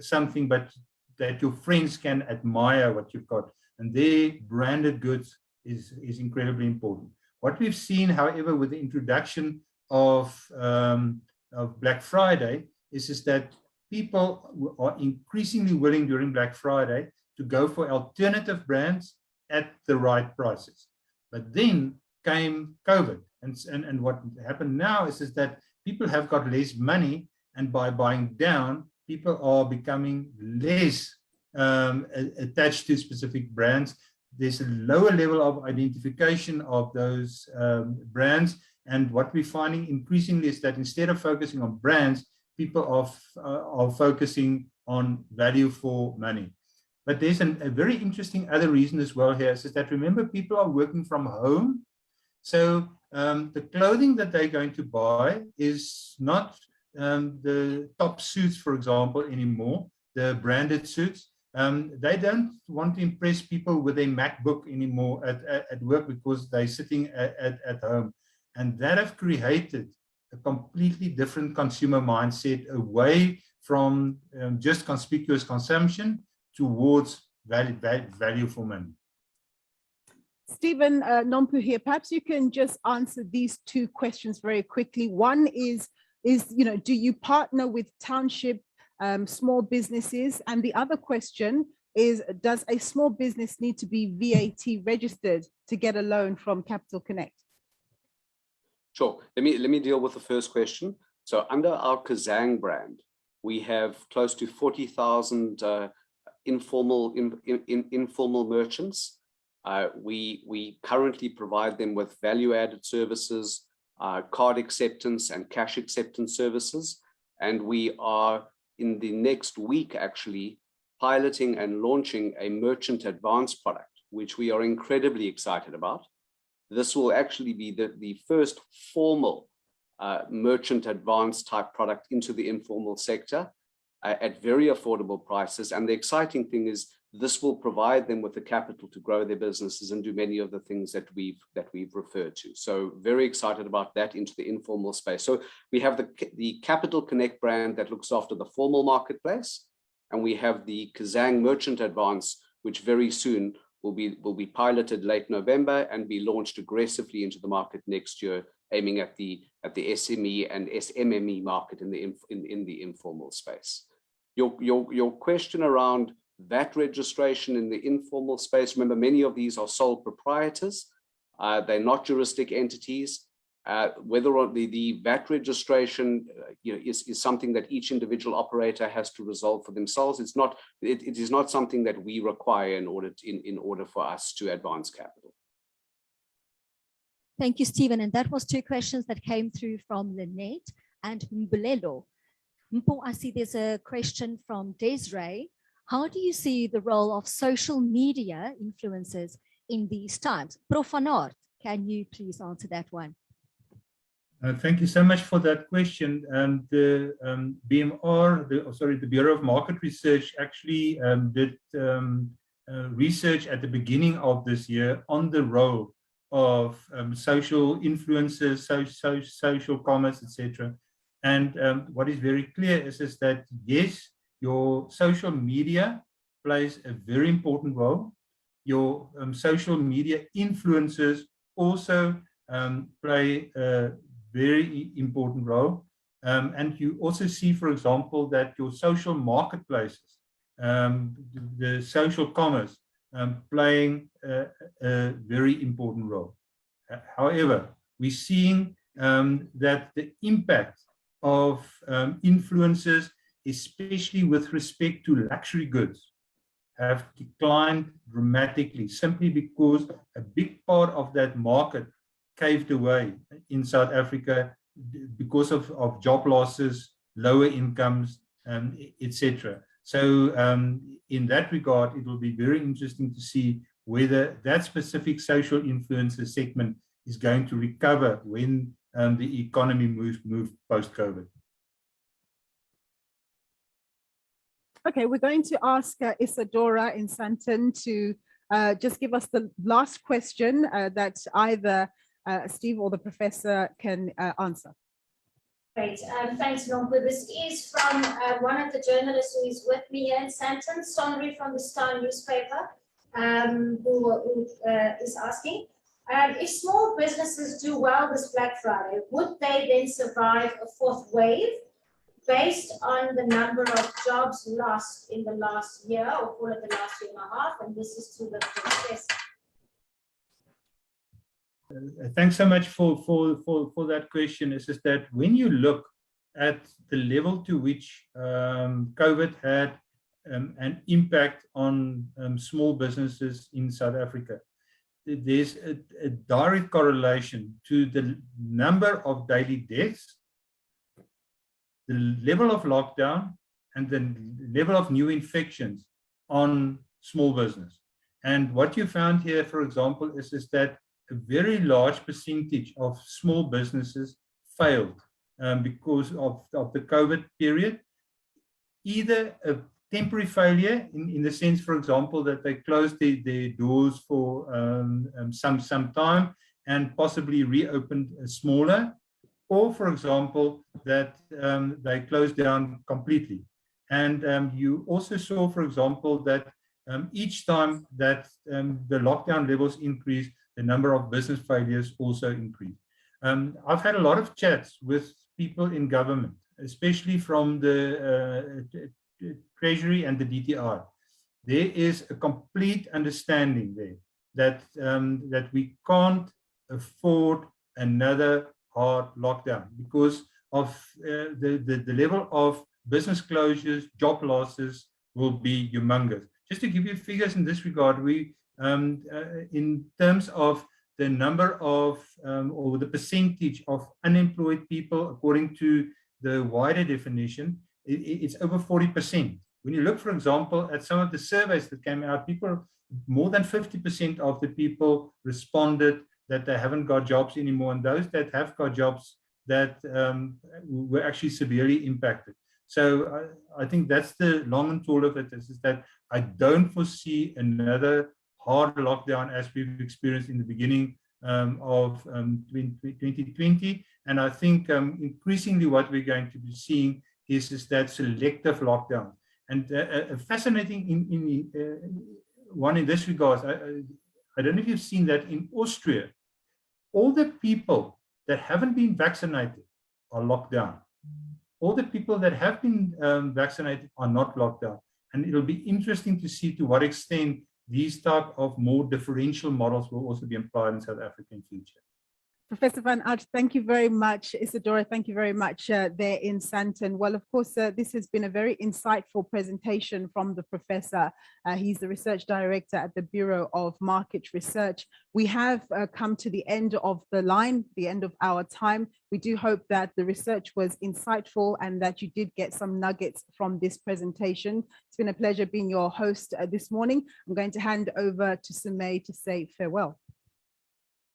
something, but that your friends can admire what you've got. And their branded goods is incredibly important. What we've seen, however, with the introduction of Black Friday is that people are increasingly willing during Black Friday to go for alternative brands at the right prices. But then came COVID. And what happened now is that people have got less money, and by buying down, people are becoming less attached to specific brands. There's a lower level of identification of those brands. And what we're finding increasingly is that instead of focusing on brands, people are focusing on value for money. But there's a very interesting other reason as well here, is that remember, people are working from home. So the clothing that they're going to buy is not the top suits, for example, anymore. the branded suits. They don't want to impress people with a MacBook anymore at work because they're sitting at home. And that have created a completely different consumer mindset away from just conspicuous consumption towards value for money.
Stephen, Nompu here, perhaps you can just answer these two questions very quickly. One is, do you partner with township small businesses? And the other question is, does a small business need to be VAT registered to get a loan from Capital Connect?
Sure. Let me deal with the first question. So under our Kazang brand, we have close to 40,000 informal merchants. We currently provide them with value-added services, card acceptance and cash acceptance services. And we are in the next week actually piloting and launching a merchant advance product, which we are incredibly excited about. This will actually be the first formal merchant advance type product into the informal sector at very affordable prices. And the exciting thing is this will provide them with the capital to grow their businesses and do many of the things that we've referred to. So very excited about that into the informal space. So we have the Capital Connect brand that looks after the formal marketplace, and we have the Kazang Merchant Advance, which very soon will be piloted late November and be launched aggressively into the market next year, aiming at the SME and SMME market in the informal space. Your question around VAT registration in the informal space, remember, many of these are sole proprietors. They're not juristic entities. Whether or not the VAT registration is something that each individual operator has to resolve for themselves. It is not something that we require in order for us to advance capital.
Thank you, Stephen. And that was two questions that came through from Lynette and Mbulelo. Mpo, I see there's a question from Desiree. How do you see the role of social media influencers in these times? Prof. van Aert, can you please answer that one?
Thank you so much for that question. The BMR, the Bureau of Market Research, actually did research at the beginning of this year on the role of social influencers, social commerce, etc. And what is very clear is that yes, your social media plays a very important role. Your social media influencers also play a very important role. And you also see, for example, that your social marketplaces, the social commerce, playing a very important role. However, we're seeing that the impact of influencers, especially with respect to luxury goods, have declined dramatically simply because a big part of that market caved away in South Africa because of job losses, lower incomes, etc. So in that regard, it will be very interesting to see whether that specific social influencer segment is going to recover when the economy moves post-COVID.
Okay, we're going to ask Isadora in Santon to just give us the last question that either Steve or the professor can answer.
Great, thanks, Nompu. This is from one of the journalists who is with me here in Santon, Sonri from the Star newspaper, who is asking, if small businesses do well this Black Friday, would they then survive a fourth wave based on the number of jobs lost in the last year, or call it the last year and a half? And this is to the professor.
Thanks so much for that question. It's just that when you look at the level to which COVID had an impact on small businesses in South Africa, there's a direct correlation to the number of daily deaths, the level of lockdown, and the level of new infections on small business. And what you found here, for example, is that a very large percentage of small businesses failed because of the COVID period. Either a temporary failure in the sense, for example, that they closed their doors for some time and possibly reopened smaller, or for example, that they closed down completely. And you also saw, for example, that each time that the lockdown levels increased, the number of business failures also increased. I've had a lot of chats with people in government, especially from the Treasury and the DTR. There is a complete understanding there that we can't afford another hard lockdown because of the level of business closures, job losses will be humongous. Just to give you figures in this regard, we in terms of the number of or the percentage of unemployed people according to the wider definition, it's over 40%. When you look, for example, at some of the surveys that came out, people, more than 50% of the people responded that they haven't got jobs anymore, and those that have got jobs that were actually severely impacted. So I think that's the long and tall of it, is that I don't foresee another hard lockdown as we've experienced in the beginning of 2020. And I think increasingly what we're going to be seeing is that selective lockdown. And a fascinating one in this regard, I don't know if you've seen that in Austria, all the people that haven't been vaccinated are locked down. All the people that have been vaccinated are not locked down. And it'll be interesting to see to what extent these type of more differential models will also be applied in South Africa in future.
Professor Van Acht, thank you very much. Isadora, thank you very much there in Sandton. Well, of course, this has been a very insightful presentation from the professor. He's the research director at the Bureau of Market Research. We have come to the end of the line, the end of our time. We do hope that the research was insightful and that you did get some nuggets from this presentation. It's been a pleasure being your host this morning. I'm going to hand over to Sumay to say farewell.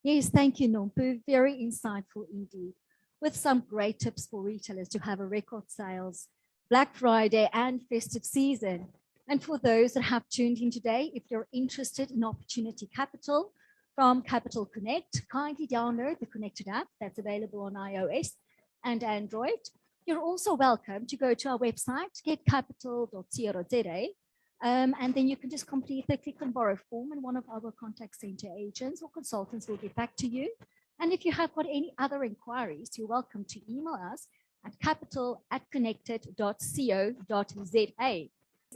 Yes, thank you, Nompu. Very insightful indeed, with some great tips for retailers to have a record sales, Black Friday and festive season. And for those that have tuned in today, if you're interested in Opportunity Capital from Capital Connect, kindly download the Connected app that's available on iOS and Android. You're also welcome to go to our website, getcapital.co.za. And then you can just complete the click and borrow form, and one of our contact center agents or consultants will get back to you. And if you have got any other inquiries, you're welcome to email us at capital@connected.co.za.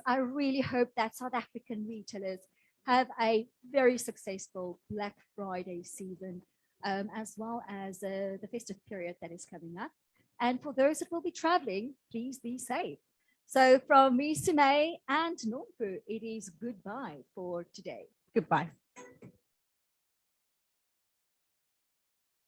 I really hope that South African retailers have a very successful Black Friday season, as well as the festive period that is coming up. And for those that will be traveling, please be safe. So from me, Sumay, and Nompu, it is goodbye for today.
Goodbye.